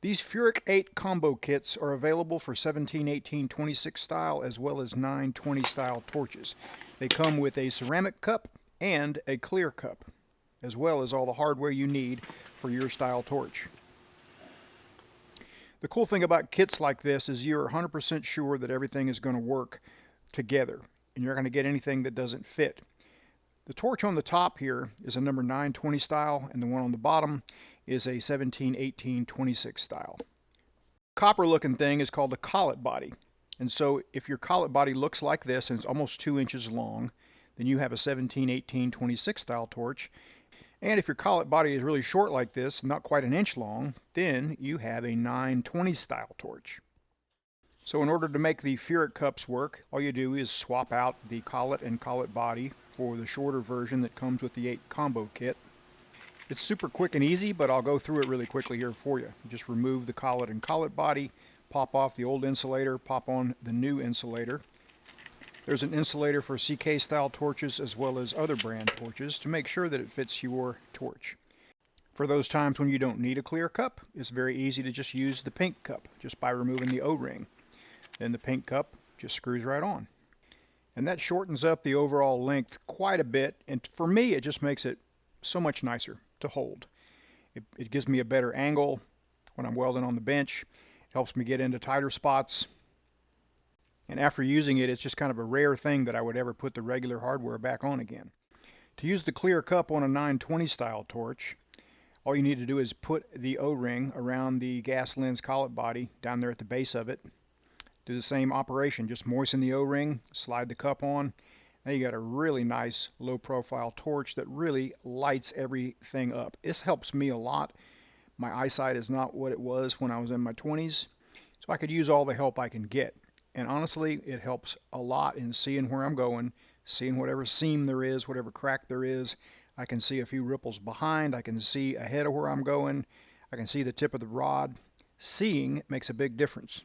These Furick 8 combo kits are available for 17, 18, 26 style as well as 9, 20 style torches. They come with a ceramic cup and a clear cup, as well as all the hardware you need for your style torch. The cool thing about kits like this is you're 100% sure that everything is going to work together and you're not going to get anything that doesn't fit. The torch on the top here is a number 920 style, and the one on the bottom is a 17, 18, 26 style. Copper looking thing is called a collet body. And so if your collet body looks like this and it's almost 2 inches long, then you have a 17, 18, 26 style torch. And if your collet body is really short like this, not quite an inch long, then you have a 920 style torch. So in order to make the Furick cups work, all you do is swap out the collet and collet body for the shorter version that comes with the 8 combo kit. It's super quick and easy, but I'll go through it really quickly here for you. Just remove the collet and collet body, pop off the old insulator, pop on the new insulator. There's an insulator for CK style torches as well as other brand torches to make sure that it fits your torch. For those times when you don't need a clear cup, it's very easy to just use the pink cup just by removing the O-ring. Then the pink cup just screws right on. And that shortens up the overall length quite a bit, and for me it just makes it so much nicer to hold. It gives me a better angle when I'm welding on the bench. It helps me get into tighter spots. And after using it, it's just kind of a rare thing that I would ever put the regular hardware back on again. To use the clear cup on a 920 style torch, all you need to do is put the O-ring around the gas lens collet body down there at the base of it. Do the same operation, just moisten the O-ring, slide the cup on. Now you got a really nice low profile torch that really lights everything up. This helps me a lot. My eyesight is not what it was when I was in my 20s, so I could use all the help I can get. And honestly, it helps a lot in seeing where I'm going, seeing whatever seam there is, whatever crack there is. I can see a few ripples behind. I can see ahead of where I'm going. I can see the tip of the rod. Seeing makes a big difference.